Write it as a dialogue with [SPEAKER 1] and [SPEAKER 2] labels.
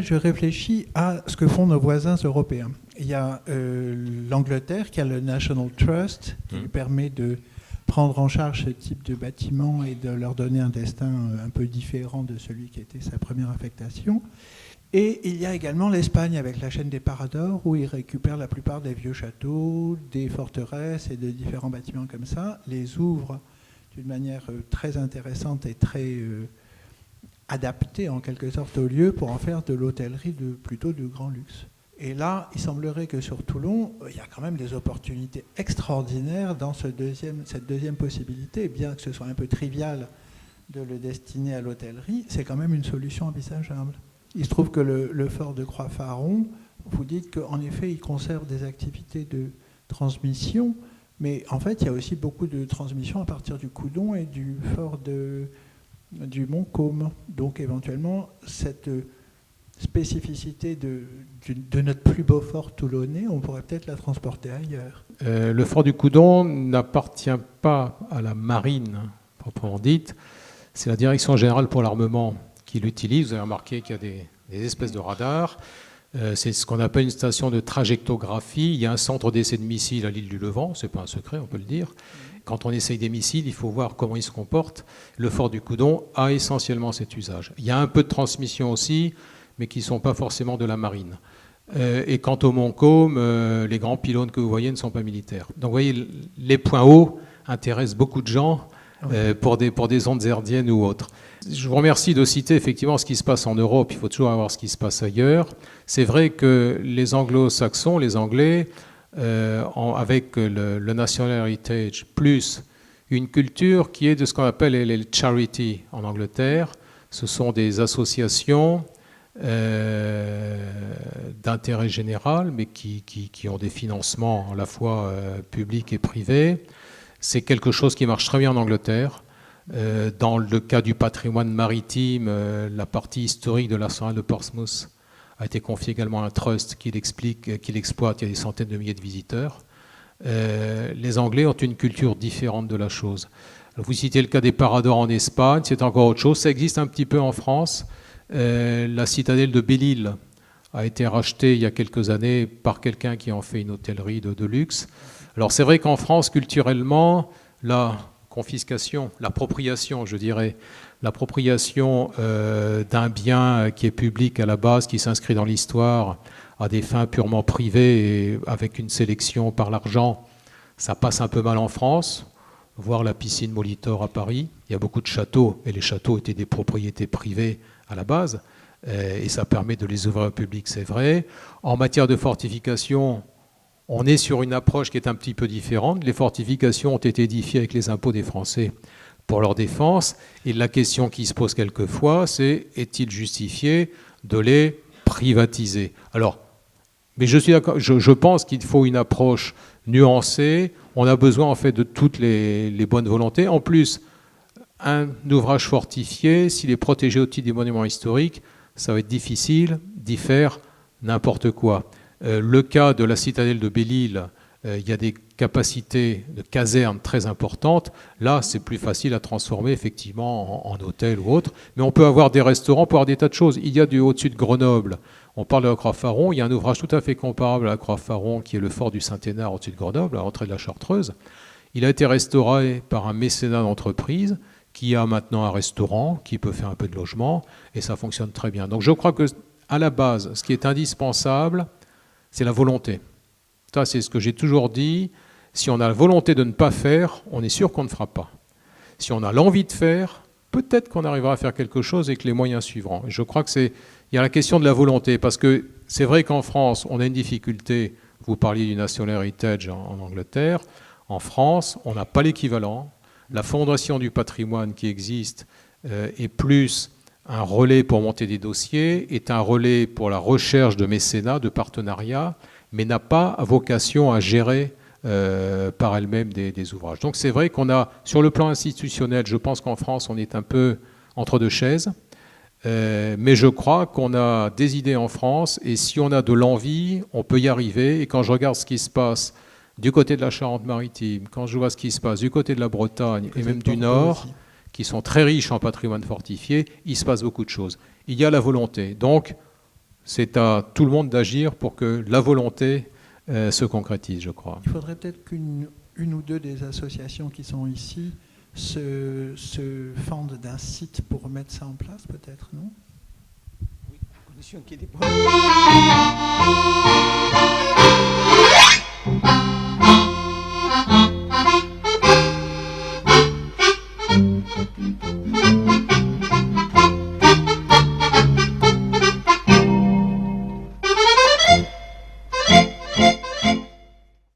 [SPEAKER 1] fait, je réfléchis à ce que font nos voisins européens. Il y a l'Angleterre qui a le National Trust, qui lui permet de prendre en charge ce type de bâtiment et de leur donner un destin un peu différent de celui qui était sa première affectation. Et il y a également l'Espagne avec la chaîne des Paradors, où ils récupèrent la plupart des vieux châteaux, des forteresses et de différents bâtiments comme ça, les ouvrent d'une manière très intéressante et très adaptée en quelque sorte au lieu pour en faire de l'hôtellerie plutôt de grand luxe. Et là, il semblerait que sur Toulon, il y a quand même des opportunités extraordinaires dans cette deuxième possibilité, bien que ce soit un peu trivial de le destiner à l'hôtellerie, c'est quand même une solution envisageable. Il se trouve que le fort de Croix-Faron, vous dites qu'en effet, il conserve des activités de transmission, mais en fait, il y a aussi beaucoup de transmission à partir du Coudon et du fort du Montcaume. Donc, éventuellement, cette spécificité de notre plus beau fort toulonnais, on pourrait peut-être la transporter ailleurs.
[SPEAKER 2] Le fort du Coudon n'appartient pas à la marine, proprement dite. C'est la Direction générale pour l'armement qui l'utilise. Vous avez remarqué qu'il y a des espèces de radars. C'est ce qu'on appelle une station de trajectographie. Il y a un centre d'essai de missiles à l'île du Levant, c'est pas un secret, on peut le dire. Quand on essaye des missiles, il faut voir comment ils se comportent. Le fort du Coudon a essentiellement cet usage. Il y a un peu de transmission aussi, mais qui ne sont pas forcément de la marine. Et quant au Montcaume, les grands pylônes que vous voyez ne sont pas militaires. Donc vous voyez, les points hauts intéressent beaucoup de gens pour des ondes hertziennes ou autres. Je vous remercie de citer effectivement ce qui se passe en Europe. Il faut toujours avoir ce qui se passe ailleurs. C'est vrai que les anglo-saxons, les Anglais, avec le National Heritage, plus une culture qui est de ce qu'on appelle les charity en Angleterre. Ce sont des associations d'intérêt général, mais qui ont des financements à la fois publics et privés. C'est quelque chose qui marche très bien en Angleterre. Dans le cas du patrimoine maritime, la partie historique de l'arsenal de Portsmouth a été confiée également à un trust qui l'exploite. Il y a des centaines de milliers de visiteurs. Les Anglais ont une culture différente de la chose. Alors, vous citez le cas des Paradors en Espagne, c'est encore autre chose. Ça existe un petit peu en France. La citadelle de Belle-Île a été rachetée il y a quelques années par quelqu'un qui en fait une hôtellerie de luxe. Alors c'est vrai qu'en France, culturellement, la confiscation, l'appropriation, je dirais, l'appropriation d'un bien qui est public à la base, qui s'inscrit dans l'histoire à des fins purement privées et avec une sélection par l'argent, ça passe un peu mal en France. Voir la piscine Molitor à Paris, il y a beaucoup de châteaux, et les châteaux étaient des propriétés privées à la base, et ça permet de les ouvrir au public, c'est vrai. En matière de fortification, on est sur une approche qui est un petit peu différente. Les fortifications ont été édifiées avec les impôts des Français pour leur défense, et la question qui se pose quelquefois, c'est est-il justifié de les privatiser ? Alors, mais je suis d'accord, je pense qu'il faut une approche nuancée. On a besoin en fait de toutes les bonnes volontés. En plus, un ouvrage fortifié, s'il est protégé au titre des monuments historiques, ça va être difficile d'y faire n'importe quoi. Le cas de la citadelle de Belle-Île, il y a des capacités de caserne très importantes. Là, c'est plus facile à transformer effectivement en hôtel ou autre. Mais on peut avoir des restaurants, on peut avoir des tas de choses. Il y a au-dessus de Grenoble, on parle de la Croix-Faron, il y a un ouvrage tout à fait comparable à la Croix-Faron qui est le fort du Saint-Hénard au-dessus de Grenoble, à l'entrée de la Chartreuse. Il a été restauré par un mécénat d'entreprise qui a maintenant un restaurant, qui peut faire un peu de logement, et ça fonctionne très bien. Donc je crois qu'à la base, ce qui est indispensable, c'est la volonté. Ça, c'est ce que j'ai toujours dit. Si on a la volonté de ne pas faire, on est sûr qu'on ne fera pas. Si on a l'envie de faire, peut-être qu'on arrivera à faire quelque chose et que les moyens suivront. Et je crois il y a la question de la volonté, parce que c'est vrai qu'en France, on a une difficulté. Vous parliez du National Heritage en Angleterre. En France, on n'a pas l'équivalent. La Fondation du patrimoine qui existe est plus un relais pour monter des dossiers, est un relais pour la recherche de mécénat, de partenariat, mais n'a pas vocation à gérer par elle-même des ouvrages. Donc c'est vrai qu'on a, sur le plan institutionnel, je pense qu'en France, on est un peu entre deux chaises, mais je crois qu'on a des idées en France, et si on a de l'envie, on peut y arriver. Et quand je regarde ce qui se passe du côté de la Charente-Maritime, quand je vois ce qui se passe du côté de la Bretagne et même du Nord, qui sont très riches en patrimoine fortifié, il se passe beaucoup de choses. Il y a la volonté. Donc, C'est à tout le monde d'agir pour que la volonté se concrétise, je crois.
[SPEAKER 1] Il faudrait peut-être qu'une ou deux des associations qui sont ici se fendent d'un site pour mettre ça en place, peut-être, non?
[SPEAKER 3] Oui, à condition qu'il y ait des